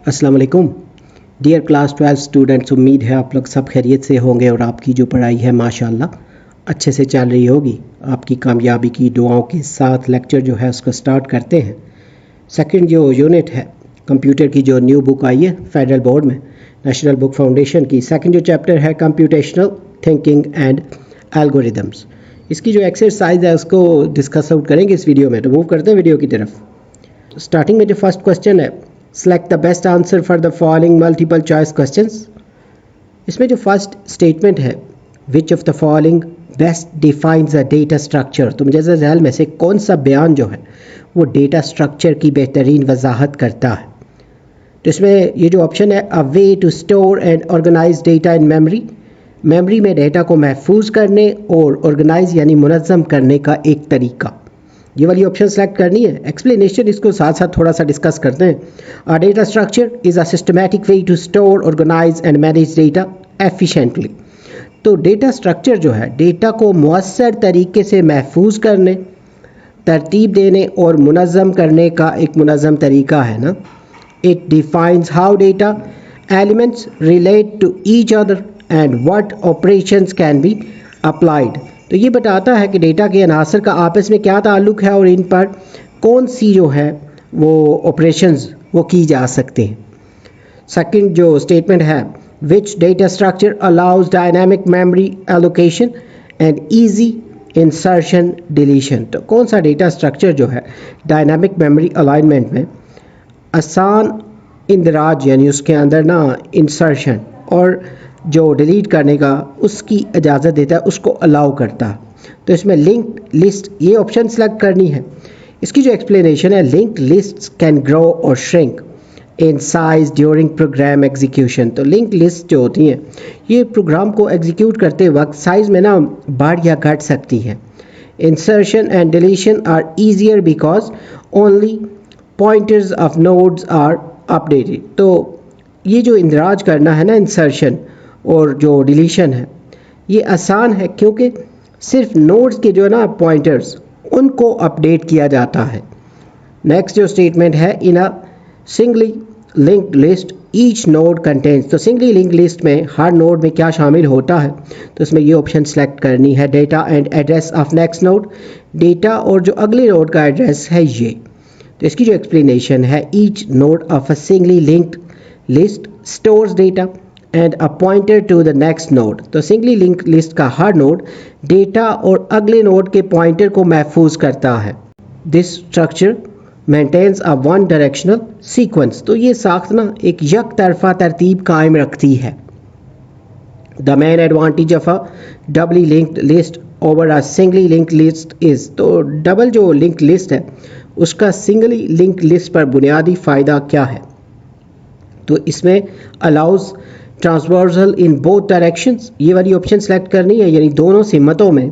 अस्सलाम वालेकुम dear class 12 students. उम्मीद है आप लोग सब खैरियत से होंगे और आपकी जो पढ़ाई है माशाल्लाह अच्छे से चल रही होगी। आपकी कामयाबी की दुआओं के साथ लेक्चर जो है उसको स्टार्ट करते हैं। सेकंड जो यूनिट है कंप्यूटर की जो न्यू बुक आई है फेडरल बोर्ड में नेशनल बुक फाउंडेशन की, सेकंड जो चैप्टर है कंप्यूटेशनल थिंकिंग एंड एल्गोरिदम्स। इसकी जो एक्सरसाइज है उसको डिस्कस आउट करेंगे इस वीडियो में। तो मूव करते हैं वीडियो की तरफ। स्टार्टिंग में जो फर्स्ट क्वेश्चन है, select the best answer for the following multiple choice questions. इसमें जो फर्स्ट स्टेटमेंट है, which of the following best defines a data structure, तो मुझे जहल में से कौन सा बयान जो है वो डेटा स्ट्रक्चर की बेहतरीन वजाहत करता है। तो इसमें ये जो ऑप्शन है, a way to store and organise data in memory, memory में डेटा को महफूज करने और ऑर्गेनाइज यानी मुनज़्ज़म करने का एक तरीका। ये वाली ऑप्शन सेलेक्ट करनी है। एक्सप्लेनेशन इसको साथ साथ थोड़ा सा डिस्कस करते हैं। A data structure is a systematic way to store organise and manage data efficiently. तो डेटा स्ट्रक्चर जो है डेटा को मुअस्सर तरीके से महफूज करने, तरतीब देने और मुनज़्ज़म करने का एक मुनज़्ज़म तरीका है ना। It defines how data elements relate to each other and what operations can be applied. तो ये बताता है कि डेटा के अनासर का आपस में क्या ताल्लुक़ है और इन पर कौन सी जो है वो ऑपरेशंस वो की जा सकते हैं। सेकंड जो स्टेटमेंट है, which data structure allows dynamic memory allocation and easy insertion deletion. तो कौन सा डेटा स्ट्रक्चर जो है डायनामिक मेमोरी अलाइनमेंट में आसान इंदराज यानी उसके अंदर ना इंसर्शन और जो डिलीट करने का उसकी इजाज़त देता है, उसको अलाउ करता है। तो इसमें लिंक लिस्ट ये ऑप्शन सेलेक्ट करनी है। इसकी जो एक्सप्लेनेशन है, लिंक लिस्ट कैन ग्रो और shrink in size during program execution. तो लिंक लिस्ट जो होती हैं ये प्रोग्राम को एग्जीक्यूट करते वक्त साइज़ में ना बढ़ या घट सकती हैं। Insertion and deletion are easier because only pointers of nodes are updated. तो ये जो इंदराज करना है ना, इंसर्शन और जो डिलीशन है, ये आसान है क्योंकि सिर्फ नोड्स के जो है ना पॉइंटर्स उनको अपडेट किया जाता है। नेक्स्ट जो स्टेटमेंट है, in a singly linked list each node contents. तो सिंगली लिंक्ड लिस्ट में हर नोड में क्या शामिल होता है, तो इसमें ये ऑप्शन सेलेक्ट करनी है, data and address of next node. Data और जो अगले नोड का एड्रेस है ये। तो इसकी जो एक्सप्लेनेशन है, each node of a singly linked list stores data and a pointer to the next node. तो सिंगली लिंक लिस्ट का हर नोड डेटा और अगले नोड के पॉइंटर को महफूज करता है। This structure maintains a one directional sequence. तो ये साख्त ना एक यक तरफा तरतीब कायम रखती है। The main advantage of a doubly linked list over a singly linked list is. तो डबल जो लिंक्ड लिस्ट है उसका सिंगली लिंक्ड लिस्ट पर बुनियादी फ़ायदा क्या है, तो इसमें allows transversal in both directions. ये वाली ऑप्शन सेलेक्ट करनी है, यानी दोनों सिमतों में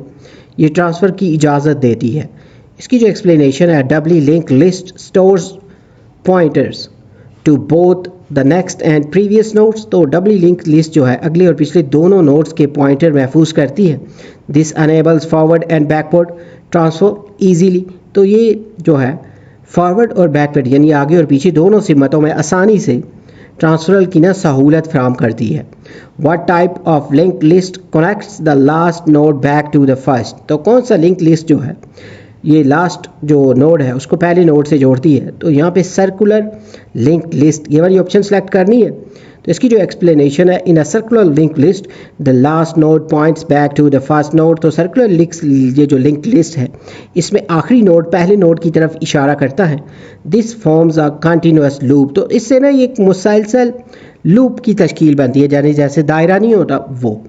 ये ट्रांसफ़र की इजाज़त देती है। इसकी जो एक्सप्लेनेशन है, doubly link list stores pointers to both the next and previous nodes. तो डबली लिंक लिस्ट जो है अगले और पिछले दोनों नोड्स के पॉइंटर महफूज करती है। This enables forward and backward transfer easily. तो ये जो है फॉरवर्ड और बैकवर्ड यानी आगे और पीछे दोनों सिमतों में आसानी से ट्रांसफरल की ना सहूलत फराम करती है। What type of link list connects the last node back to the first. तो कौन सा लिंक लिस्ट जो है ये लास्ट जो नोड है उसको पहले नोड से जोड़ती है। तो यहाँ पे सर्कुलर लिंक लिस्ट ये वाली ऑप्शन सेलेक्ट करनी है। तो इसकी जो एक्सप्लेनेशन है, in a circular link list the last node points back to the first node. तो सर्कुलर लिंक्स ये जो लिंक लिस्ट है इसमें आखिरी नोड पहले नोड की तरफ इशारा करता है। This forms a continuous loop. तो इससे ना ये एक मुसलसल लूप की तश्कील बनती है, यानी जैसे दायरा नहीं होता वो।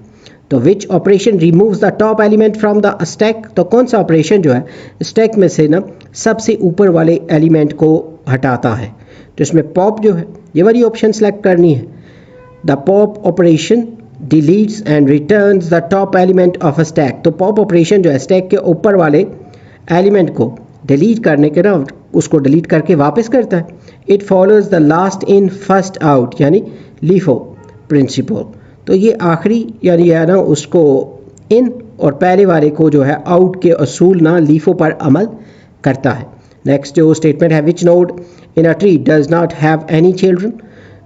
तो which operation removes the top element from the stack. तो कौन सा ऑपरेशन जो है स्टैक में से ना सबसे ऊपर वाले एलिमेंट को हटाता है। तो इसमें पॉप जो है ये वाली ऑप्शन सेलेक्ट करनी है। The pop operation deletes and returns the top element of a stack. तो पॉप ऑपरेशन जो है स्टैक के ऊपर वाले एलिमेंट को डिलीट करने के ना उसको डिलीट करके वापस करता है। It follows the last in first out यानी लीफो प्रिंसिपल। तो ये आखिरी यानी है ना उसको इन और पहले वाले को जो है आउट के असूल ना लीफो पर अमल करता है। नेक्स्ट जो स्टेटमेंट है, which node in a tree does not have any children.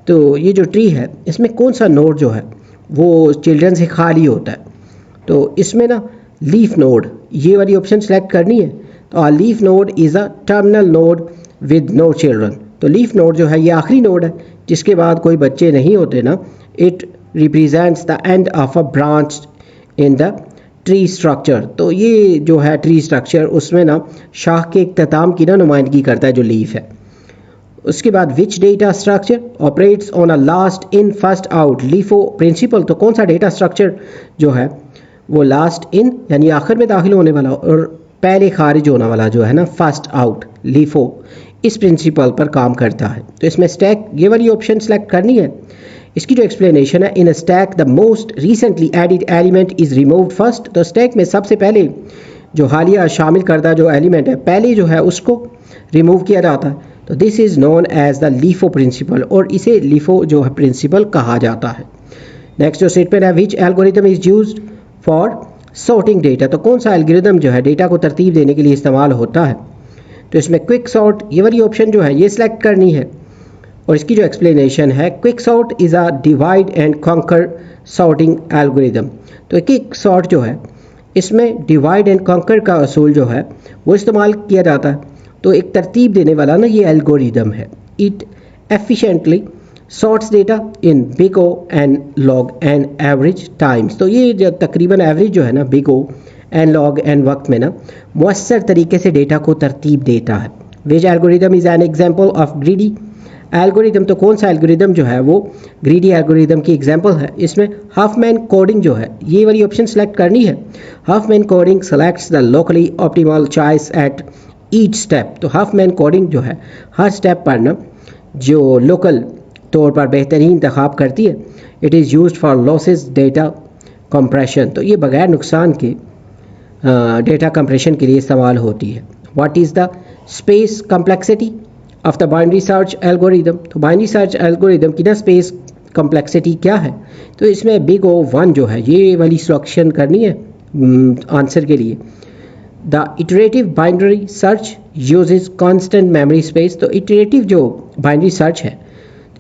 तो ये जो ट्री है इसमें कौन सा नोड जो है वो चिल्ड्रन से खाली होता है, तो इसमें ना लीफ नोड ये वाली ऑप्शन सेलेक्ट करनी है। तो a leaf node is a terminal node with no children. तो लीफ नोड जो है ये आखिरी नोड है जिसके बाद कोई बच्चे नहीं होते ना। It represents the end of a branch in the tree structure. तो ये जो है ट्री स्ट्रक्चर उसमें ना शाख के इख्तिताम की ना नुमाइंदगी करता है जो लीफ है। उसके बाद which data structure operates on a last in first out LIFO principle. तो कौन सा डेटा स्ट्रक्चर जो है वो लास्ट इन यानी आखिर में दाखिल होने वाला और पहले खारिज होने वाला जो है ना फर्स्ट आउट लीफो इस प्रिंसिपल पर काम करता है। तो इसमें स्टैक ये वाली ऑप्शन सेलेक्ट करनी है। इसकी जो एक्सप्लेनेशन है, in a stack the most recently added element is removed first. तो स्टैक में सबसे पहले जो हालिया शामिल करदा जो एलिमेंट है पहले जो है उसको रिमूव किया जाता है। तो this is known as the LIFO principle और इसे लीफो जो है प्रिंसिपल कहा जाता है। नेक्स्ट जो स्टेटमेंट है, which algorithm is used for sorting data. तो कौन सा एल्गोरिथम जो है डेटा को तरतीब देने के लिए इस्तेमाल होता है। तो इसमें क्विक सॉर्ट ये वाली ऑप्शन जो है ये सिलेक्ट करनी है और इसकी जो एक्सप्लेनेशन है, quick sort is a divide and conquer sorting algorithm. तो क्विक सॉर्ट जो है इसमें डिवाइड एंड कॉन्कर का असूल जो है वो इस्तेमाल किया जाता है। तो एक तरतीब देने वाला ना ये एल्गोरिदम है। It efficiently sorts data in big O n log n average times. तो ये जो तकरीबन एवरेज जो है ना big O n log n वक्त में ना मुअस्सर तरीके से डेटा को तरतीब देता है। Which algorithm is an example of greedy algorithm. तो कौन सा एल्गोरिदम जो है वो ग्रीडी एल्गोरिदम की एग्जांपल है। इसमें हाफमैन कोडिंग जो है ये वाली ऑप्शन सेलेक्ट करनी है। Hopman coding selects the locally optimal choice at each step. तो हाफमैन कोडिंग जो है हर स्टेप पर ना जो लोकल तौर पर बेहतरीन इंतखाब करती है। It is used for losses data compression. तो ये बगैर नुकसान के डेटा कंप्रेशन के लिए इस्तेमाल होती है। What is the space complexity of the binary search algorithm. तो बाइनरी सर्च एल्गोरिदम की ना स्पेस कम्प्लेक्सिटी क्या है। तो इसमें बिग ओ वन जो है ये वाली सिलेक्शन करनी है आंसर के लिए। The iterative binary search uses constant memory space. तो इटरेटिव जो बाइनरी सर्च है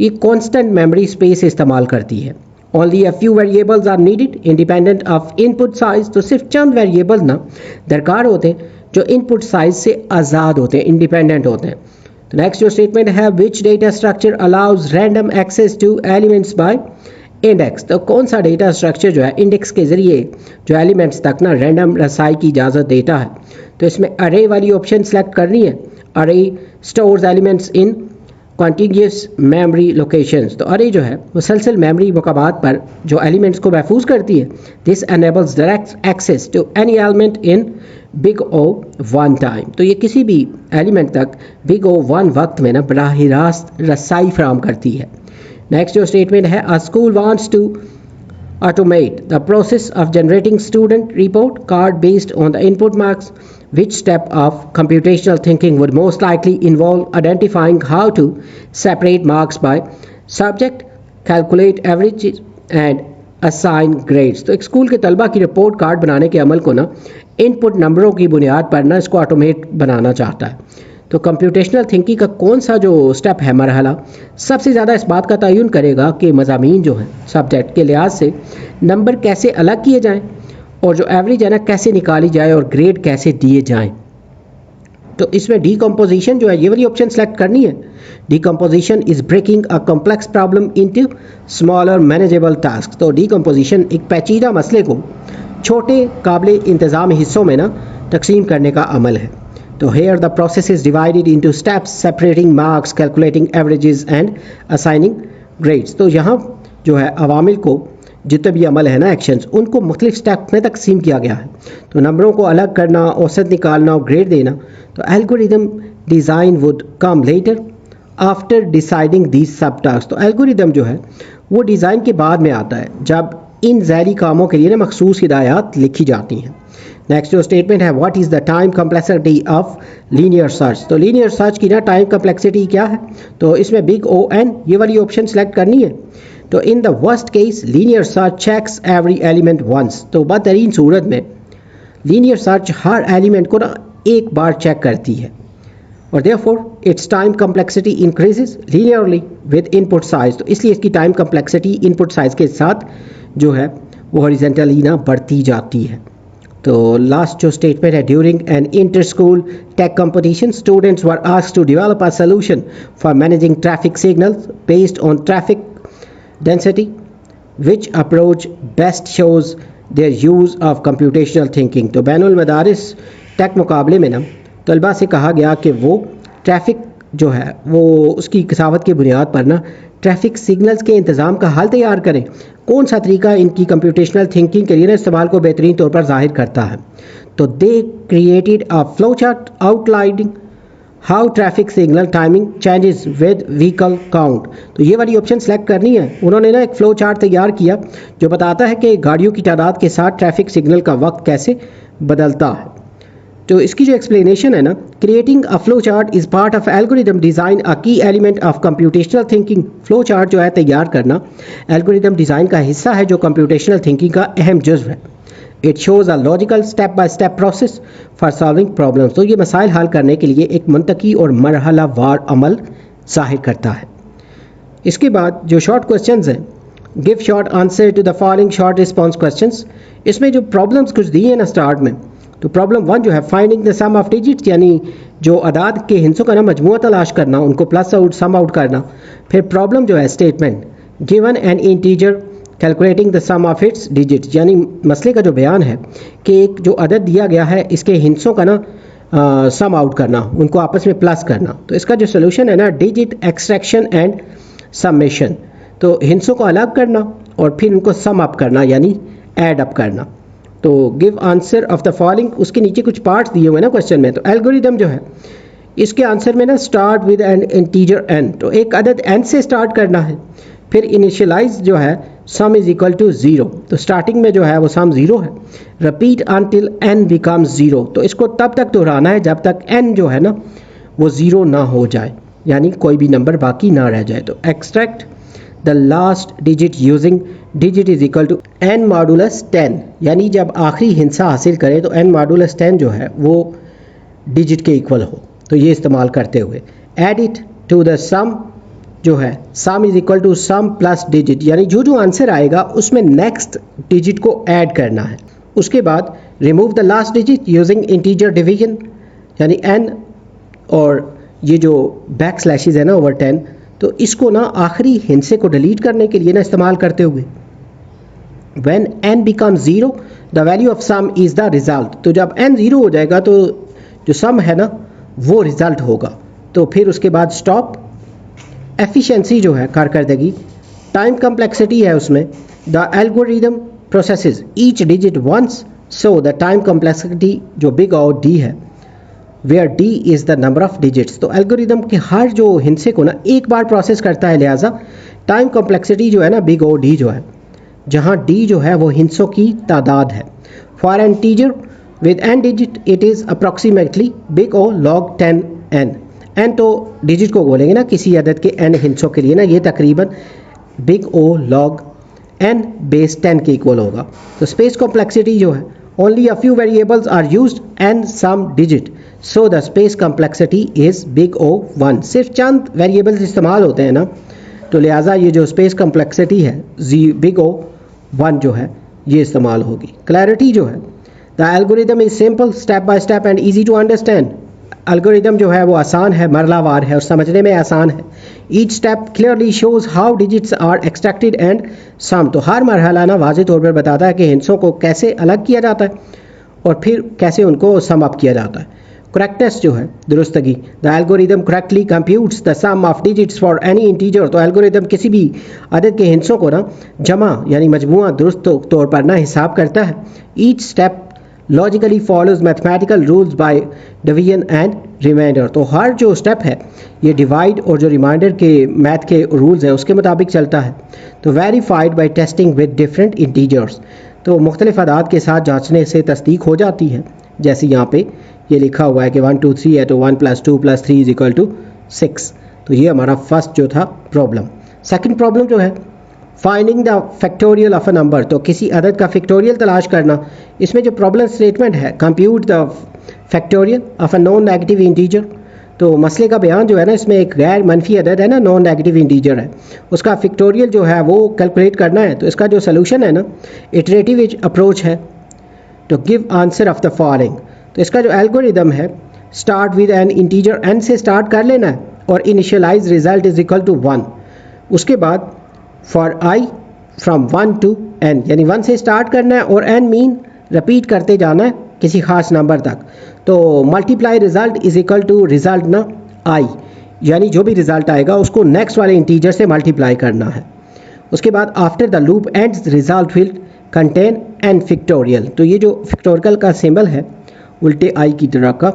ये कांस्टेंट मेमोरी स्पेस इस्तेमाल करती है। Only a few variables are needed independent of input size. तो सिर्फ चंद वेरिएबल ना दरकार होते हैं जो इनपुट साइज से आज़ाद होते हैं, इंडिपेंडेंट होते हैं। तो नेक्स्ट जो स्टेटमेंट है, which data structure allows random access to elements by index. तो कौन सा डेटा स्ट्रक्चर जो है इंडेक्स के ज़रिए जो एलिमेंट्स तक ना रैंडम रसाई की इजाज़त देता है। तो इसमें अरे वाली ऑप्शन सेलेक्ट करनी है। अरे stores elements in contiguous memory locations. तो अरे जो है मुसलसल मेमोरी मकामात पर जो एलिमेंट्स को महफूज करती है। This enables direct access to any element in big O one time. तो ये किसी भी एलिमेंट तक बिग ओ वन वक्त में ना बराह रास्त रसाई फराहम करती है। नेक्स्ट जो स्टेटमेंट है, a school wants to automate the process of generating student report card based on the input marks. Which step of computational thinking would most likely involve identifying how to separate marks by subject, calculate averages and assign grades। तो एक school के तलबा की report card बनाने के अमल को ना input नंबरों की बुनियाद पर ना इसको ऑटोमेट बनाना चाहता है। तो कंप्यूटेशनल थिंकिंग का कौन सा जो स्टेप है मरहला सबसे ज़्यादा इस बात का तयन करेगा कि मज़ामीन जो हैं सब्जेक्ट के लिहाज से नंबर कैसे अलग किए जाएं और जो एवरेज है ना कैसे निकाली जाए और ग्रेड कैसे दिए जाएं। तो इसमें डीकम्पोजिशन जो है ये वाली ऑप्शन सेलेक्ट करनी है। Decomposition is breaking a complex problem into smaller manageable task. तो डीकम्पोजिशन एक पेचीदा मसले को छोटे काबिल इंतज़ाम हिस्सों में ना तकसीम करने का अमल है। तो here the process is divided into steps separating marks, calculating averages and assigning grades। तो यहाँ जो है अवामिल को जितने भी अमल है ना एक्शंस उनको मुख्तलिफ स्टेप में तकसीम किया गया है। तो नंबरों को अलग करना, औसत निकालना और ग्रेड देना। तो algorithm design would come later after deciding these sub task. तो एल्गोरिदम जो है वो डिज़ाइन के बाद में आता है जब इन ज़ैली कामों के लिए ना मखसूस हिदायत लिखी जाती हैं। नेक्स्ट जो स्टेटमेंट है, what is the time complexity of linear search. तो लीनियर सर्च की ना टाइम कम्प्लेक्सिटी क्या है। तो इसमें बिग ओ एन ये वाली ऑप्शन सेलेक्ट करनी है। तो in the worst case linear search checks every element once. तो बदतरीन सूरत में लीनियर सर्च हर एलिमेंट को ना एक बार चेक करती है। और therefore it's time complexity increases linearly with input size, तो इसलिए इसकी टाइम कम्प्लेक्सिटी इनपुट साइज के साथ जो है वो हॉरिजॉन्टली ना बढ़ती जाती है। तो लास्ट जो स्टेटमेंट है, during an inter school tech competition students were asked to develop a solution for managing traffic signals based on traffic density, which approach best shows their use of computational thinking. तो बैनुल मदारिस take मुकाबले में ना तलबा से कहा गया कि वो ट्रैफिक जो है वो उसकी कसावत की बुनियाद पर ना ट्रैफिक सिग्नल्स के इंतज़ाम का हल तैयार करें। कौन सा तरीका इनकी कंप्यूटेशनल थिंकिंग के लिए ना इस्तेमाल को बेहतरीन तौर पर ज़ाहिर करता है। तो they created a flow chart outlining how traffic signal timing changes with vehicle count. तो ये वाली ऑप्शन सेलेक्ट करनी है। उन्होंने ना एक फ्लो चार्ट तैयार किया जो बताता है कि गाड़ियों की तादाद के साथ ट्रैफिक सिग्नल का वक्त कैसे बदलता है। तो इसकी जो एक्सप्लेनेशन है ना, creating a flow chart is part of algorithm design a key element of computational thinking. Flow chart जो है तैयार करना एल्गोरिदम डिज़ाइन का हिस्सा है जो कंप्यूटेशनल थिंकिंग का अहम जुज़्व है। It shows a logical step by step process for solving problems. तो ये मसाइल हल करने के लिए एक मंतकी और मरहला वार अमल ज़ाहिर करता है। इसके बाद जो शॉर्ट क्वेश्चंस हैं, give short answer to the following short response questions. इसमें जो प्रॉब्लम्स कुछ दी हैं ना स्टार्ट में, तो प्रॉब्लम 1 जो है finding the sum of digits, यानी जो अदाद के हिस्सों का ना मजमुआ तलाश करना, उनको प्लस आउट सम आउट करना। फिर प्रॉब्लम जो है statement given an integer calculating the sum of its digits, यानी मसले का जो बयान है कि एक जो अदद दिया गया है इसके हिस्सों का ना सम आउट करना, उनको आपस में प्लस करना। तो इसका जो सोल्यूशन है ना, डिजिट एक्सट्रैक्शन एंड समेशन। तो हिस्सों को अलग करना और फिर उनको सम अप करना यानी ऐड अप करना। तो give answer of the following, उसके नीचे कुछ पार्ट्स दिए हुए ना क्वेश्चन में। तो एल्गोरिदम जो है इसके आंसर में ना start with an integer n, तो एक अदद n से स्टार्ट करना है। फिर इनिशियलाइज जो है सम इज इक्वल टू 0, तो स्टार्टिंग में जो है वो सम 0 है। रिपीट अनटिल n बिकम्स 0, तो इसको तब तक दोहराना है जब तक n जो है ना वो 0 ना हो जाए, यानी कोई भी नंबर बाकी ना रह जाए। तो extract the last digit using digit is equal to n modulus 10, यानी जब आखिरी हिस्सा हासिल करें तो n मॉडुलस 10 जो है वो डिजिट के इक्वल हो। तो ये इस्तेमाल करते हुए add it to the sum जो है sum is equal to sum plus digit, यानी जो जो आंसर आएगा उसमें नेक्स्ट डिजिट को ऐड करना है। उसके बाद remove the last digit using integer division, यानी n और ये जो बैक स्लैशेस है ना ओवर 10, तो इसको ना आखिरी हिस्से को डिलीट करने के लिए ना इस्तेमाल करते हुए when n becomes 0 the value of sum is the result। तो जब n 0 हो जाएगा तो जो सम है ना वो रिजल्ट होगा। तो फिर उसके बाद स्टॉप। एफिशिएंसी जो है कारकर्दगी, टाइम कम्प्लेक्सिटी है उसमें, the algorithm processes each digit once, so the time complexity जो बिग और डी है where d is the number of digits. तो एल्गोरिदम के हर जो हिस्से को ना एक बार प्रोसेस करता है, लिहाजा टाइम कम्प्लेक्सिटी जो है ना बिग ओ डी जो है, जहाँ डी जो है वो हिस्सों की तादाद है। For an integer with n digit it is approximately big O log 10n। n तो डिजिट को बोलेंगे ना किसी अदद के n हिस्सों के लिए ना, ये तकरीबन big O log n base 10 के इक्वल होगा। तो स्पेस कॉम्प्लेक्सिटी जो है only a few variables are used and sum digit, so the space complexity is big O 1। सिर्फ चंद वेरिएबल्स इस्तेमाल होते हैं ना, तो लिहाजा ये जो स्पेस कॉम्प्लेक्सिटी है बिग ओ 1 जो है ये इस्तेमाल होगी। क्लैरिटी जो है the algorithm is simple step by step and easy to understand. Algorithm जो है वो आसान है, मरलावार है और समझने में आसान है। Each step clearly shows how digits are extracted and sum, तो हर मरहला ना वाज़ेह तौर पर बताता है कि हिस्सों को कैसे अलग किया जाता है और फिर कैसे उनको सम अप किया जाता है। करेक्टनेस जो है दुरुस्तगी, the algorithm correctly computes the sum of digits for any integer. तो एल्गोरिदम किसी भी अदद के हिस्सों को ना जमा यानी मजमुआ दुरुस्त तौर पर ना हिसाब करता है। Each step logically follows mathematical rules by division and reminder. तो हर जो स्टेप है ये डिवाइड और जो रिमाइंडर के मैथ के रूल्स हैं उसके मुताबिक चलता है। तो verified bye testing with different integers, तो मुख्तलिफ अदाद के साथ जांचने से तस्दीक हो जाती है। जैसे यहाँ पे ये लिखा हुआ है कि 1 2 3 है तो 1 + 2 + 3 = 6। तो ये हमारा फर्स्ट जो था प्रॉब्लम। सेकंड प्रॉब्लम जो है finding the factorial of a number, तो किसी अदद का फैक्टोरियल तलाश करना। इसमें जो प्रॉब्लम स्टेटमेंट है compute the factorial of a non negative integer, तो मसले का बयान जो है ना, इसमें एक गैर मनफी अदद है ना, नॉन नेगेटिव इंटीजर है, उसका फैक्टोरियल जो है वो कैलकुलेट करना है। तो इसका जो सोल्यूशन है ना, इटरेटिव अप्रोच है to give answer of the following. तो इसका जो एल्गोरिदम है, start with an integer n से स्टार्ट कर लेना है और initialize result is equal to 1। उसके बाद for i from 1 to n, यानी 1 से स्टार्ट करना है और n मीन रिपीट करते जाना है किसी खास नंबर तक। तो multiply result is equal to result ना i, यानी जो भी रिजल्ट आएगा उसको नेक्स्ट वाले इंटीजर से मल्टीप्लाई करना है। उसके बाद after the loop ends result will contain n factorial. तो ये जो फैक्टोरियल का सिंबल है उल्टे i की तरह का,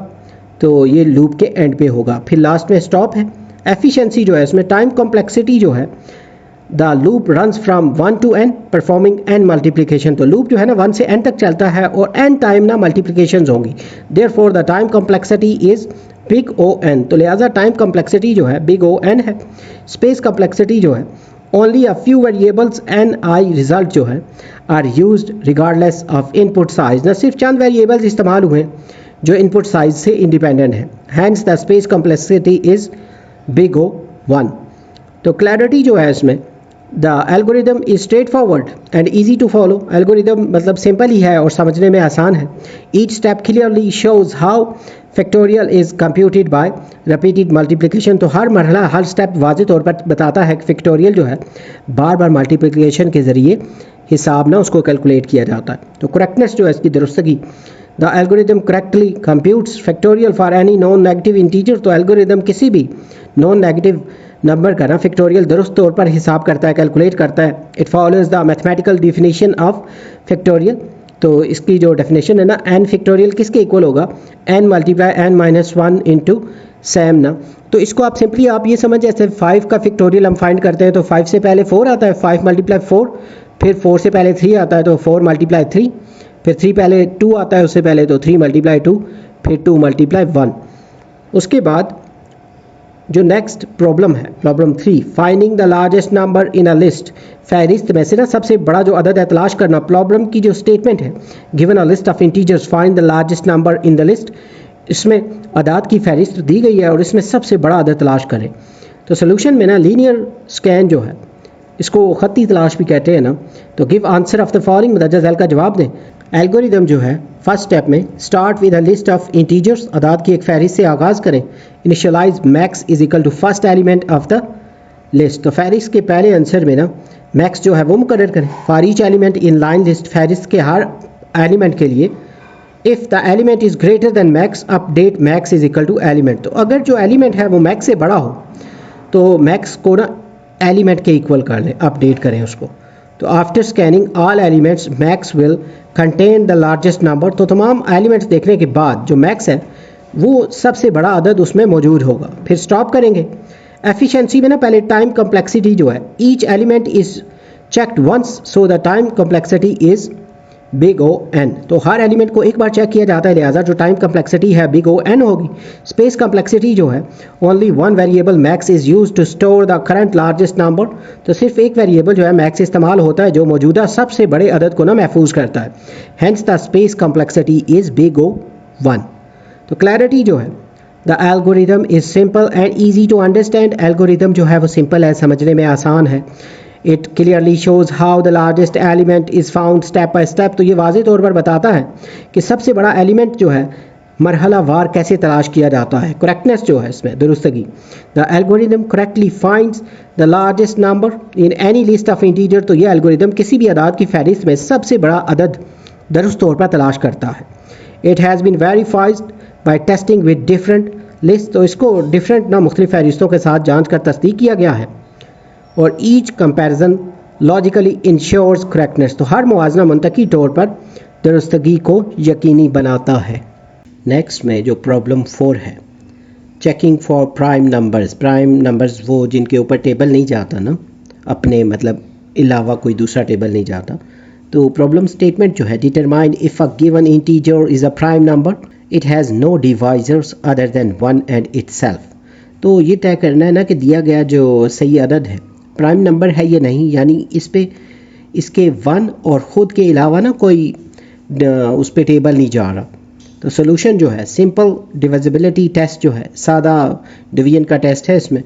तो ये लूप के एंड पे होगा। फिर लास्ट में स्टॉप है। एफिशिएंसी जो है इसमें टाइम कॉम्प्लेक्सिटी जो है, the loop runs from 1 to n performing n multiplication. तो लूप जो है ना 1 से n तक चलता है और n टाइम ना मल्टीप्लिकेशंस होंगी, therefore the time complexity is big O n। तो लिहाजा टाइम कॉम्प्लेक्सिटी जो है बिग O n है। स्पेस कॉम्प्लेक्सिटी जो है, only a few variables n i result जो है are used regardless of input size. न सिर्फ चंद वेरिएबल्स इस्तेमाल हुए जो इनपुट साइज से इंडिपेंडेंट है, hence the space complexity is big O 1। तो क्लैरिटी जो है इसमें, the algorithm is straightforward and easy to follow. Algorithm मतलब सिंपल ही है और समझने में आसान है। Each step clearly shows how factorial is computed by repeated multiplication. तो हर मरहला, हर स्टेप वाज़ेह तौर पर बताता है कि फैक्टोरियल जो है बार बार मल्टीप्लिकेशन के ज़रिए हिसाब ना उसको कैलकुलेट किया जाता है। तो करेक्टनेस जो है इसकी दुरुस्तगी, the algorithm correctly computes factorial for any non negative integer. तो एल्गोरिदम किसी भी नॉन नेगेटिव नंबर का ना फैक्टोरियल दुरुस्त तौर पर हिसाब करता है, कैलकुलेट करता है। It follows the mathematical definition of factorial. तो इसकी जो डेफिनेशन है ना, n फैक्टोरियल किसके इक्वल होगा, n multiply n minus 1 into Sam ना। तो इसको आप सिंपली आप ये समझ, जैसे 5 का फैक्टोरियल हम फाइंड करते हैं तो 5 से पहले 4 आता है, 5 मल्टीप्लाई 4, फिर 4 से पहले 3 आता है तो 4 मल्टीप्लाई 3, फिर 3 पहले 2 आता है उससे पहले तो 3 मल्टीप्लाई 2, फिर 2 मल्टीप्लाई 1। उसके बाद जो नेक्स्ट प्रॉब्लम है, problem 3, finding the largest number in a list. फहरिस्त में से ना सबसे बड़ा जो अदद है तलाश करना। प्रॉब्लम की जो स्टेटमेंट है, given a list of integers find the largest number in the list, इसमें अदाद की फहरिस्त दी गई है और इसमें सबसे बड़ा अदद तलाश करें। तो सोल्यूशन में ना लीनियर स्कैन जो है, इसको ख़त्ती तलाश भी कहते हैं ना। तो give answer of the following, मदरजा झैल का जवाब दें। एल्गोरिदम जो है फर्स्ट स्टेप में start with a list of integers, अदाद की एक फहरिस्त से आगाज़ करें। Initialise max is equal to first element of the list. तो फहरिस्त के पहले आंसर में ना मैक्स जो है वो मुकर्रर करें। For each element in line list, फहरिस्त के हर एलिमेंट के लिए if the element is greater than max, update max is equal to element. तो अगर जो एलिमेंट है वो मैक्स से बड़ा हो तो मैक्स को ना एलिमेंट के इक्वल कर लें, अपडेट करें उसको। तो after scanning all elements max will contain the largest number. तो तमाम एलिमेंट्स देखने के बाद जो मैक्स है वो सबसे बड़ा अदद उसमें मौजूद होगा। फिर स्टॉप करेंगे। एफिशिएंसी में ना पहले टाइम कॉम्प्लेक्सिटी जो है, each element is checked once so the time complexity is big O n। तो हर एलिमेंट को एक बार चेक किया जाता है, लिहाजा जो टाइम कॉम्प्लेक्सिटी है बिग O n होगी। स्पेस कॉम्प्लेक्सिटी जो है, only one variable max is used to store the current largest number. तो सिर्फ एक वेरिएबल जो है मैक्स इस्तेमाल होता है जो मौजूदा सबसे बड़े अदद को ना महफूज करता है। Hence the space complexity is big O 1। तो क्लैरिटी जो है, the algorithm is simple and easy to understand. Algorithm जो है वो सिंपल है, समझने में आसान है। It clearly shows how the largest element is found step by step. तो ये वाज़ेह तौर पर बताता है कि सबसे बड़ा एलिमेंट जो है मरहला वार कैसे तलाश किया जाता है। करेक्टनेस जो है इसमें दुरुस्तगी, the algorithm correctly finds the largest number in any list of integer. तो ये एल्गोरिदम किसी भी अदाद की फहरिस्त में सबसे बड़ा अदद दुरुस्त तौर पर तलाश करता है। It has been verified by testing with different list. तो इसको डिफरेंट ना मुख्तलिफ फहरिस्तों के साथ जाँच कर तस्दीक किया गया है। और each comparison logically ensures correctness. तो हर मुआजना मुंतकी तौर पर दुरुस्तगी को यकीनी बनाता है। नेक्स्ट में जो प्रॉब्लम 4 है, checking for prime numbers. Prime numbers वो जिनके ऊपर टेबल नहीं जाता ना, अपने मतलब अलावा कोई दूसरा टेबल नहीं जाता। तो प्रॉब्लम स्टेटमेंट जो है, determine if a given integer is a prime number, it has no divisors other than 1 and itself. तो ये तय करना है ना कि दिया गया जो सही अदद है प्राइम नंबर है या नहीं, यानी इस पे इसके 1 और ख़ुद के अलावा ना कोई उस पे टेबल नहीं जा रहा। तो सोल्यूशन जो है सिंपल डिविजिबिलिटी टेस्ट जो है, सादा डिवीजन का टेस्ट है इसमें।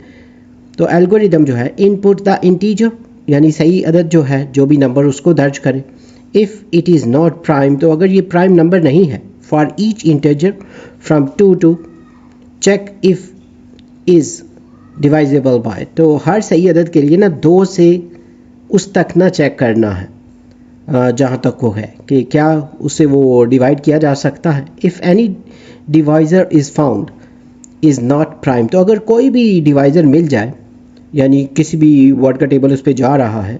तो एल्गोरिदम जो है इनपुट द इंटीजर यानी सही अदद जो है जो भी नंबर उसको दर्ज करे। If it is not prime, तो अगर ये प्राइम नंबर नहीं है, for each integer from 2 to check if is divisible by, तो हर सही अदद के लिए ना 2 से उस तक ना चेक करना है जहाँ तक वो है कि क्या उससे वो डिवाइड किया जा सकता है। If any divisor is found is not prime, तो अगर कोई भी डिवाइज़र मिल जाए यानी किसी भी वर्ड का टेबल उस पर जा रहा है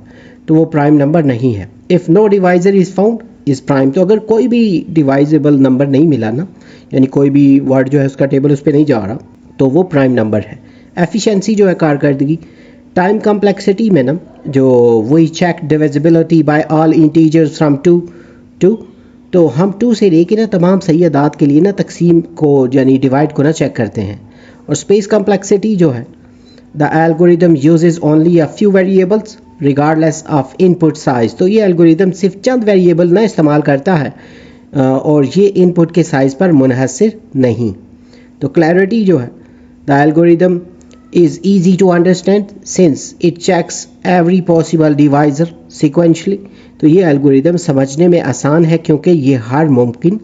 तो वो प्राइम नंबर नहीं है। If no divisor is found is prime, तो अगर कोई भी डिवाइजेबल नंबर नहीं मिला ना, यानी कोई भी वर्ड जो है उसका टेबल उस पर नहीं जा रहा, तो वो प्राइम नंबर है। एफिशिएंसी जो है कारकर्दगी, टाइम कम्प्लेक्सिटी में ना जो वही check divisibility by all integers from 2 to, तो हम 2 से लेके ना तमाम सही अदाद के लिए ना तकसीम को यानी डिवाइड को ना चेक करते हैं। और स्पेस कम्प्लेक्सिटी जो है, the algorithm uses only a few variables regardless of input size, तो ये एल्गोरिदम सिर्फ चंद वेरिएबल ना इस्तेमाल करता है और ये इनपुट के साइज़ पर मुनहसर नहीं। तो क्लैरिटी जो है, the algorithm is easy to understand since it checks every possible divisor sequentially, तो ये एल्गोरिदम समझने में आसान है क्योंकि ये हर मुमकिन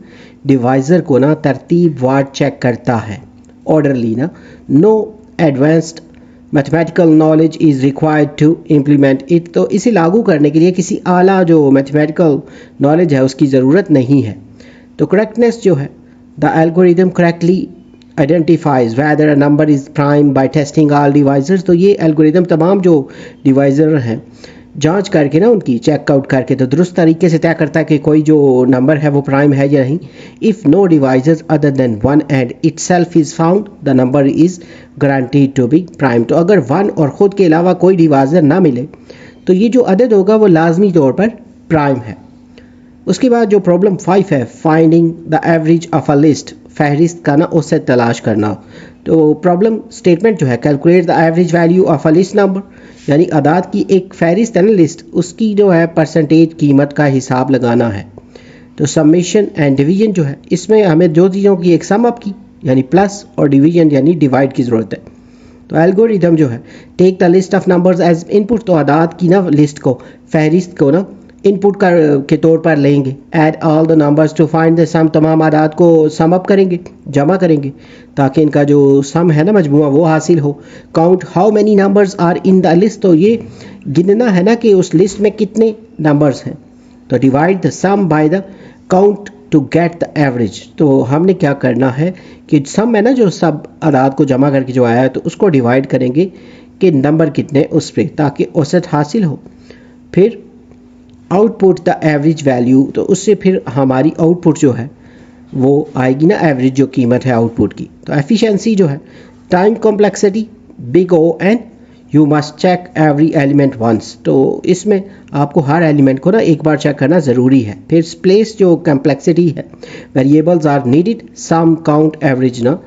डिवाइज़र को ना तरतीब वार चेक करता है, ऑर्डरली ना। No advanced mathematical knowledge is required to implement it, तो इसे लागू करने के लिए किसी आला जो मैथमेटिकल नॉलेज है उसकी ज़रूरत नहीं है। तो करेक्टनेस जो है, the algorithm correctly identifies whether a number is prime by testing all divisors, तो ये एल्गोरिदम तमाम जो डिवाइज़र हैं जांच करके ना उनकी चेकआउट करके तो दुरुस्त तरीके से तय करता है कि कोई जो नंबर है वो प्राइम है या नहीं। If no divisors other than 1 and itself is found the number is guaranteed to be prime, तो अगर 1 और ख़ुद के अलावा कोई डिवाइज़र ना मिले तो ये जो अदद होगा वो लाजमी तौर पर प्राइम है। उसके बाद जो प्रॉब्लम 5 है, finding the average of a list, फहरिस्त का ना औसत तलाश करना। तो प्रॉब्लम स्टेटमेंट जो है, calculate the average value of a list number, यानी अदाद की एक फहरिस्त है ना लिस्ट, उसकी जो है परसेंटेज कीमत का हिसाब लगाना है। तो समेशन एंड डिवीजन जो है, इसमें हमें दो चीज़ों की एक सम अप की यानी प्लस और डिवीजन यानी डिवाइड की ज़रूरत है। तो एल्गोरिदम जो है, take the list of numbers as input, तो अदाद की ना लिस्ट को, फहरिस्त को ना इनपुट के तौर पर लेंगे। Add all the numbers to find the sum, तमाम आदाद को सम अप करेंगे, जमा करेंगे ताकि इनका जो सम है ना मजमूआ वो हासिल हो। Count how many numbers are in the list, तो ये गिनना है ना कि उस लिस्ट में कितने नंबर्स हैं। तो divide the sum by the count to get the average, तो हमने क्या करना है कि सम है ना जो सब आदाद को जमा करके जो आया है तो उसको डिवाइड करेंगे कि नंबर कितने उस पर, ताकि औसत हासिल हो। फिर आउटपुट द एवरेज वैल्यू, तो उससे फिर हमारी आउटपुट जो है वो आएगी ना एवरेज जो कीमत है आउटपुट की। तो एफिशिएंसी जो है, time complexity big O n you must check every element once, तो इसमें आपको हर एलिमेंट को ना एक बार चेक करना ज़रूरी है। फिर प्लेस जो कॉम्प्लेक्सिटी है, variables are needed sum count average ना,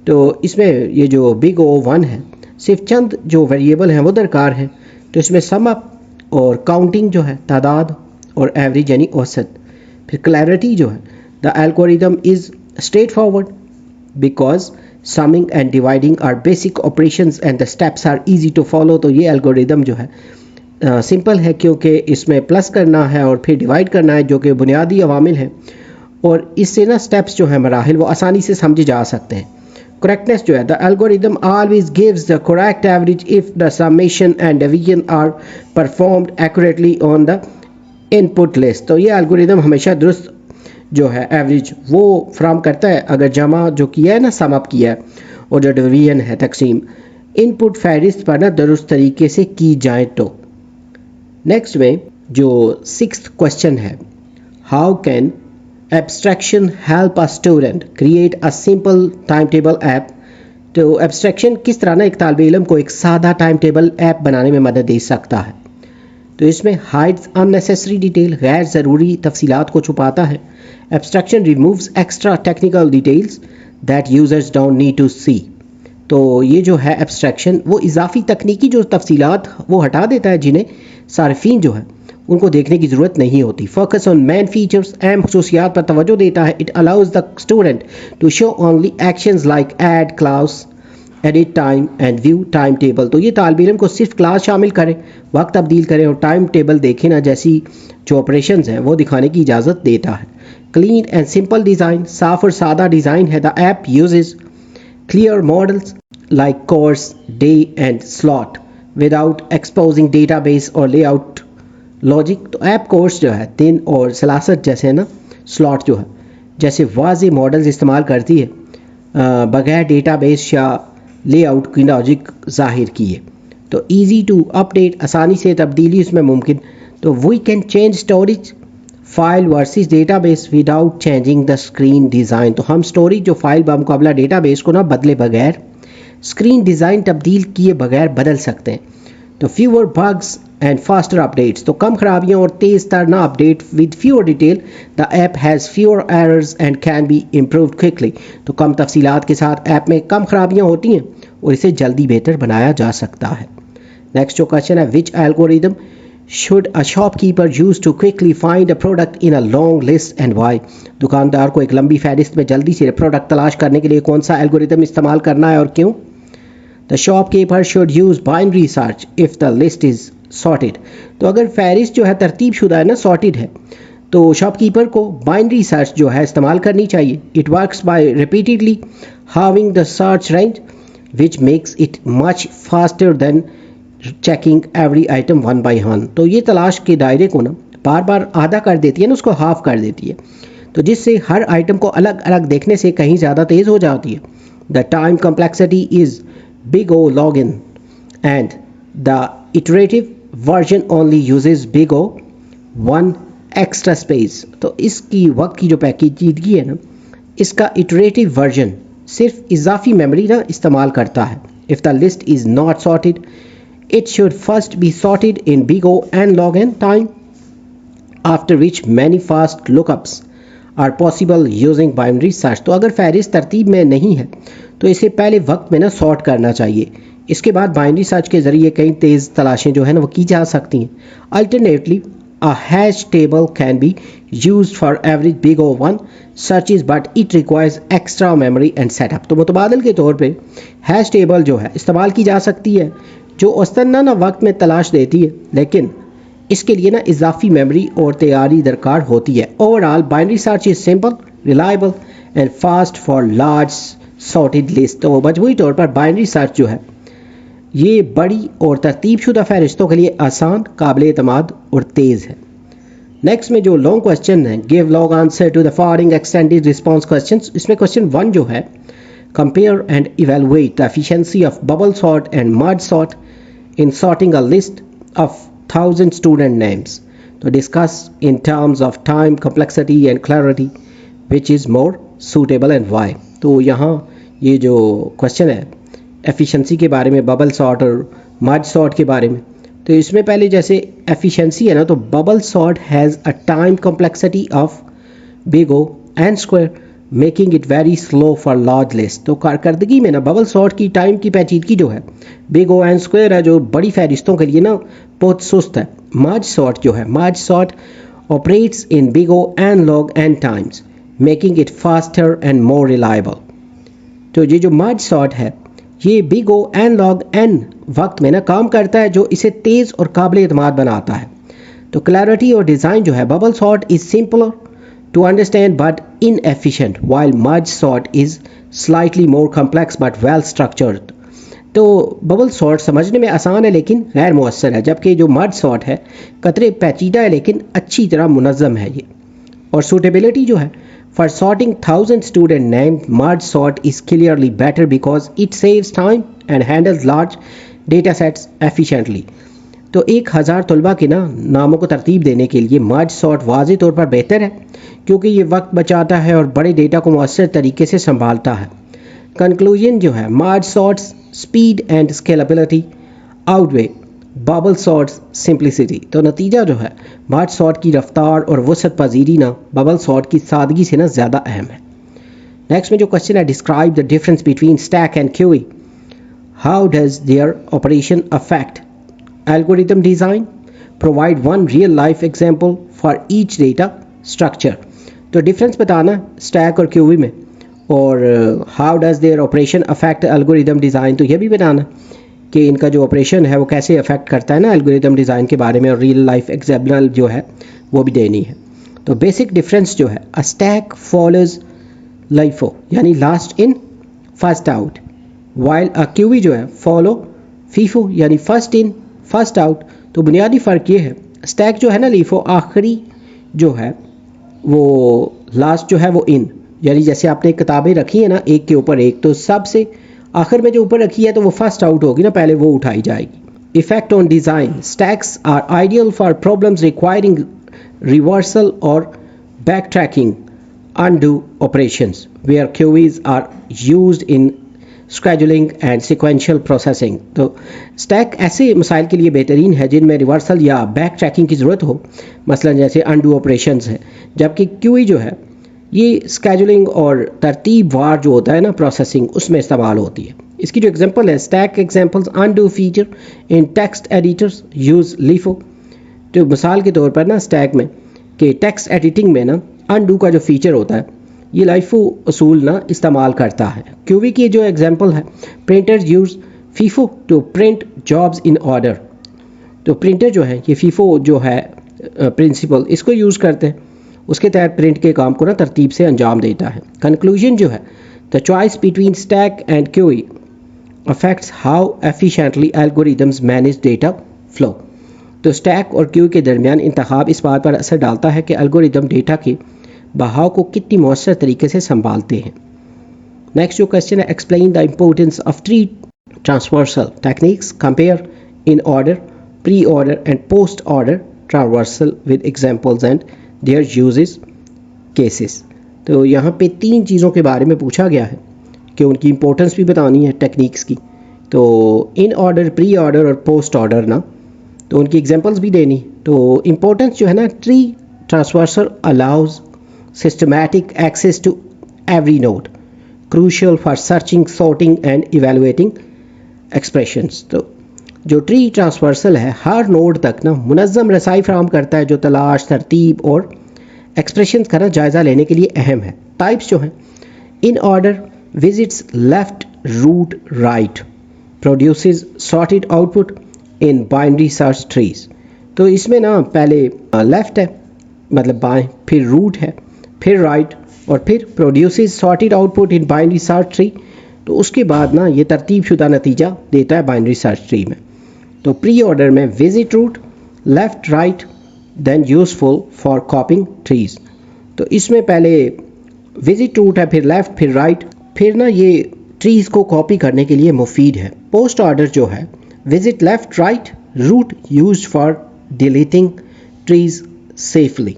तो इसमें ये जो बिग ओ 1 है, सिर्फ चंद जो वेरिएबल हैं वो दरकार हैं, तो इसमें सम अप और काउंटिंग जो है तादाद और एवरेज यानी औसत। फिर क्लैरिटी जो है, the algorithm is straightforward because summing and dividing are basic operations and the steps are easy to follow, तो ये एल्गोरिदम जो है सिंपल है क्योंकि इसमें प्लस करना है और फिर डिवाइड करना है जो कि बुनियादी अवामिल हैं, और इससे ना स्टेप्स जो है मराहिल वो आसानी से समझे जा सकते हैं। करेक्टनेस जो है, the algorithm always gives the correct average if the summation and division are performed accurately on the input list, तो ये एल्गोरिदम हमेशा दुरुस्त जो है एवरेज वो फ्राहम करता है अगर जमा जो किया है ना सम अप किया है, और जो डिवीजन है तकसीम इनपुट फहरिस्त पर ना दुरुस्त तरीके से की जाए। तो नेक्स्ट में जो 6th क्वेश्चन है, how can abstraction help a student create a simple time table app, तो एब्स्ट्रैक्शन किस तरह ना एक तालिब इल्म को एक सादा टाइम टेबल ऐप बनाने में मदद दे सकता है। तो इसमें हाइड्स अननेसेसरी डिटेल, गैर ज़रूरी तफसीलात को छुपाता है। Abstraction removes extra technical details that users don't need to see, तो ये जो है एब्स्ट्रैक्शन वो इजाफी तकनीकी जो तफसीलात वो हटा देता है जिन्हें सार्फिन जो है उनको देखने की ज़रूरत नहीं होती। फोकस ऑन मेन फीचर्स, अहम खसूसियात पर तवज्जो देता है। It allows the student to show only actions like add class, edit time and view time table. तो ये तालिब इल्म को सिर्फ क्लास शामिल करें, वक्त तब्दील करें और टाइम टेबल देखें ना जैसी जो ऑपरेशन हैं वो दिखाने की इजाज़त देता है। क्लीन एंड सिंपल डिज़ाइन, साफ और सादा डिज़ाइन है। The app uses clear models like course, day and slot without exposing database और लेआउट लॉजिक। तो ऐप कोर्स जो है दिन और सलासत जैसे ना स्लॉट जो है जैसे वाज़े मॉडल्स इस्तेमाल करती है बगैर डेटाबेस या लेआउट की लॉजिक ज़ाहिर किए। तो इजी टू अपडेट, आसानी से तब्दीली उसमें मुमकिन। तो we can change storage file versus database without changing the screen design. तो हम स्टोरेज जो फाइल बामुकाबला डेटाबेस को ना बदले बगैर, स्क्रीन डिज़ाइन तब्दील किए बगैर बदल सकते हैं। तो fewer bugs and faster updates, तो कम खराबियाँ और तेज़ तरना update with fewer detail. The app has fewer errors and can be improved quickly. तो कम तफसीलात के साथ ऐप में कम खराबियाँ होती हैं और इसे जल्दी बेहतर बनाया जा सकता है। नेक्स्ट जो क्वेश्चन है, which algorithm should a shopkeeper use to quickly find a product in a long list and why. दुकानदार को एक लंबी फहरिस्त में जल्दी से प्रोडक्ट तलाश करने के लिए कौन सा एल्गोरिदम इस्तेमाल करना है और क्यों? The shopkeeper should use binary search if the list is sorted. तो अगर फहरिस्त जो है तरतीब शुदा है ना, सॉर्टेड है, तो शॉपकीपर को बाइनरी सर्च जो है इस्तेमाल करनी चाहिए। It works by repeatedly having the search range which makes it much faster than checking every item one by one. तो ये तलाश के दायरे को ना बार बार आधा कर देती है ना, उसको हाफ कर देती है, तो जिससे हर आइटम को अलग अलग देखने से कहीं ज़्यादा तेज़ हो जाती है। The time complexity is big O login and the iterative version only uses big O one extra space। तो इसकी वक्त की जो पैकेजिंग है ना, इसका iterative version सिर्फ इजाफी मेमोरी ना इस्तेमाल करता है। If the list is not sorted, it should first be sorted in big O and log n time, after which many fast lookups are possible using binary search। तो अगर फहरिस्त तरतीब में नहीं है तो इसे पहले वक्त में ना सॉर्ट करना चाहिए। इसके बाद बाइनरी सर्च के ज़रिए कई तेज़ तलाशें जो है ना वो की जा सकती हैं। Alternately a hash table can be used for every big O one searches but it requires extra memory and setup. तो मुतबादल के तौर पे हैश टेबल जो है इस्तेमाल की जा सकती है, जो औसतन ना वक्त में तलाश देती है, लेकिन इसके लिए ना इजाफी मेमोरी और तैयारी दरकार होती है। Overall binary search is simple, reliable and fast for large sorted list. तो मजमूई तौर पर बाइनरी सर्च जो है ये बड़ी और तरतीब शुदा फहरिस्तों के लिए आसान, काबिल एतमाद और तेज़ है। नेक्स्ट में जो लॉन्ग क्वेश्चन है, give long answer to the following extended response question. इसमें क्वेश्चन 1 जो है, compare and evaluate the efficiency of bubble sort and merge sort in sorting a list of 1000 student names. तो discuss in terms of time, complexity and clarity which is more suitable and why. तो यहाँ ये जो question है efficiency के बारे में, bubble sort और मर्ज सॉर्ट के बारे में, तो इसमें पहले जैसे एफिशिएंसी है ना, तो bubble sort has a time complexity of big O n square making it very slow for large list. तो कारकर्दगी में ना बबल सॉर्ट की टाइम की पेचीदगी जो है बिग ओ एन स्क्वायर है, जो बड़ी फहरिस्तों के लिए ना बहुत सुस्त है। मर्ज सॉर्ट जो है, merge sort operates in big O n log n times making it faster and more reliable. तो ये जो मर्ज सॉर्ट है ये big O n log n वक्त में ना काम करता है, जो इसे तेज़ और काबिल एतमाद बनाता है। तो क्लैरिटी और डिज़ाइन जो है, bubble sort is simpler to understand but inefficient while merge sort is slightly more complex but well structured. तो बबल सॉर्ट समझने में आसान है लेकिन गैर मुअस्सर है, जबकि जो मर्ज सॉर्ट है कतरे पेचीदा है लेकिन अच्छी तरह मुनज़्ज़म है ये। और सूटेबिलिटी जो है, for sorting 1000 student names, merge sort is clearly better because it saves time and handles large data sets efficiently। तो 1000 तलबा के ना नामों को तरतीब देने के लिए मर्ज सॉर्ट वाज़े तौर पर बेहतर है, क्योंकि ये वक्त बचाता है और बड़े डेटा को मुअस्सर तरीके से संभालता है। कंक्लूजन जो है, merge sort's speed and scalability outweigh bubble sort simplicity. तो नतीजा जो है, मर्ज सॉर्ट की रफ्तार और वसअत पजीरी ना बबल सॉर्ट की सादगी से ना ज़्यादा अहम है। नेक्स्ट में जो क्वेश्चन है, describe the difference between stack and QE, how does their operation affect algorithm design, provide one real life example for each data structure. तो डिफरेंस बताना स्टैक और क्यूवी में, और how does their operation affect algorithm design, तो ये भी बताना कि इनका जो ऑपरेशन है वो कैसे अफेक्ट करता है ना एल्गोरिदम डिज़ाइन के बारे में, और रियल लाइफ एग्जाम्पल जो है वो भी देनी है। तो बेसिक डिफरेंस जो है, अ स्टैक फॉलोज लाइफो यानी last in first out, while a qv जो है फॉलो फीफो यानी फर्स्ट इन फर्स्ट आउट। तो बुनियादी फ़र्क ये है, स्टैक जो है ना लीफो आखिरी जो है वो लास्ट जो है वो इन, यानी जैसे आपने किताबें रखी है ना एक के ऊपर एक, तो सबसे आखिर में जो ऊपर रखी है तो वो फर्स्ट आउट होगी ना, पहले वो उठाई जाएगी। Effect on design, stacks are ideal for problems requiring reversal और backtracking undo operations where queues are used in scheduling and sequential processing। तो स्टैक ऐसे मसाइल के लिए बेहतरीन है जिनमें रिवर्सल या बैक ट्रैकिंग की ज़रूरत हो, मसलन जैसे undo operations है, जबकि क्यूई जो है ये स्केजुलिंग और तरतीब वार जो होता है ना प्रोसेसिंग, उसमें इस्तेमाल होती है। इसकी जो एग्जांपल है, stack examples undo feature in text editors use LIFO. तो मिसाल के तौर पर ना स्टैक में कि टेक्स्ट एडिटिंग में ना अनडू का जो फीचर होता है ये लाइफो असूल ना इस्तेमाल करता है। क्यूवी की जो एग्जांपल है, printers use FIFO to print jobs in order. तो प्रिंटर जो है ये फीफो जो है प्रिंसिपल इसको यूज़ करते हैं, उसके तहत प्रिंट के काम को ना तरतीब से अंजाम देता है। कंक्लूजन जो है, the choice between stack and QE affects how efficiently algorithms manage data flow. तो स्टैक और क्यू के दरमियान इंतखाब इस बात पर असर डालता है कि एल्गोरिदम डेटा के बहाव को कितनी मौसर तरीके से संभालते हैं। नेक्स्ट जो क्वेश्चन है, explain the importance of tree transversal techniques, compare in order, pre order and post order transversal with examples and there uses cases. तो यहाँ पे 3 चीज़ों के बारे में पूछा गया है कि उनकी इंपॉर्टेंस भी बतानी है टेक्निक्स की। तो इन ऑर्डर, प्री ऑर्डर और पोस्ट ऑर्डर ना, तो उनकी एग्जांपल्स भी देनी। तो इंपॉर्टेंस जो है ना, tree transversal allows systematic access to every node, crucial for searching, sorting and evaluating expressions. तो जो ट्री ट्रांसवर्सल है हर नोड तक ना मुनज़्ज़म रसाई फराहम करता है, जो तलाश, तरतीब और एक्सप्रेशंस का ना जायज़ा लेने के लिए अहम है। टाइप्स जो हैं, in order visits left, root, right, produces sorted output in binary search trees. तो इसमें ना पहले लेफ़्ट है मतलब बाएं, फिर रूट है, फिर राइट और फिर produces sorted output in binary search tree. तो उसके बाद ना ये तरतीब शुदा नतीजा देता है बाइनरी सर्च ट्री में। तो प्री ऑर्डर में visit root, left, right, then useful for copying trees. तो इसमें पहले विजिट रूट है, फिर लेफ़्ट, फिर राइट, फिर ना ये ट्रीज़ को कॉपी करने के लिए मुफीद है। पोस्ट ऑर्डर जो है, visit left, right, root used for deleting trees safely।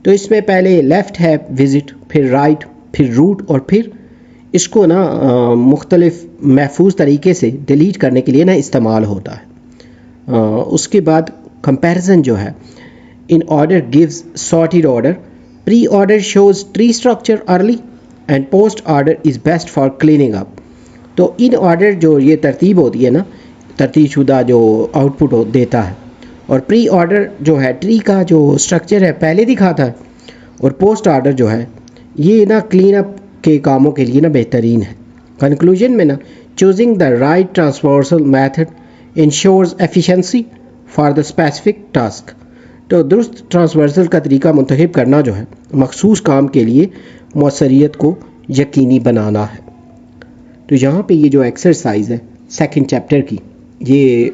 तो इसमें पहले लेफ़्ट है विजिट, फिर राइट, फिर रूट और फिर इसको ना मुख्तलिफ महफूज तरीके से डिलीट करने के लिए ना इस्तेमाल होता है। उसके बाद कंपैरिजन जो है, in order gives sorted order, pre order shows tree structure early and post order is best for cleaning up. तो इन ऑर्डर जो ये तरतीब होती है ना, तरतीब शुदा जो आउटपुट देता है, और प्री ऑर्डर जो है ट्री का जो स्ट्रक्चर है पहले दिखाता है, और पोस्ट ऑर्डर जो है ये ना क्लीन अप के कामों के लिए ना बेहतरीन है। कंक्लूजन में ना, choosing the right transversal method ensures efficiency for the specific task. तो दुरुस्त ट्रांसवर्सल का तरीका मुंतखब करना जो है मखसूस काम के लिए मौसरियत को यकीनी बनाना है। तो यहाँ पे ये जो एक्सरसाइज है सेकंड चैप्टर की ये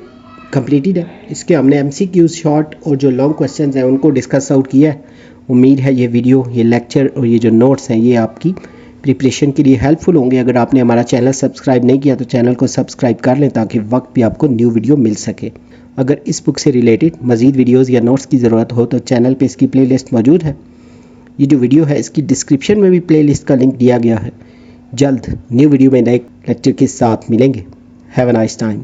कंप्लीटेड है। इसके हमने MCQs शॉर्ट और जो लॉन्ग क्वेश्चंस हैं उनको डिस्कस आउट किया है। उम्मीद है ये वीडियो, ये लेक्चर और ये जो नोट्स हैं ये आपकी प्रिपरेशन के लिए हेल्पफुल होंगे। अगर आपने हमारा चैनल सब्सक्राइब नहीं किया तो चैनल को सब्सक्राइब कर लें ताकि वक्त भी आपको न्यू वीडियो मिल सके। अगर इस बुक से रिलेटेड मज़ीद वीडियोज़ या नोट्स की ज़रूरत हो तो चैनल पर इसकी प्ले लिस्ट मौजूद है। ये जो वीडियो है इसकी डिस्क्रिप्शन में भी प्ले लिस्ट का लिंक दिया गया है। जल्द न्यू वीडियो में नए लेक्चर के साथ मिलेंगे। Have a nice time.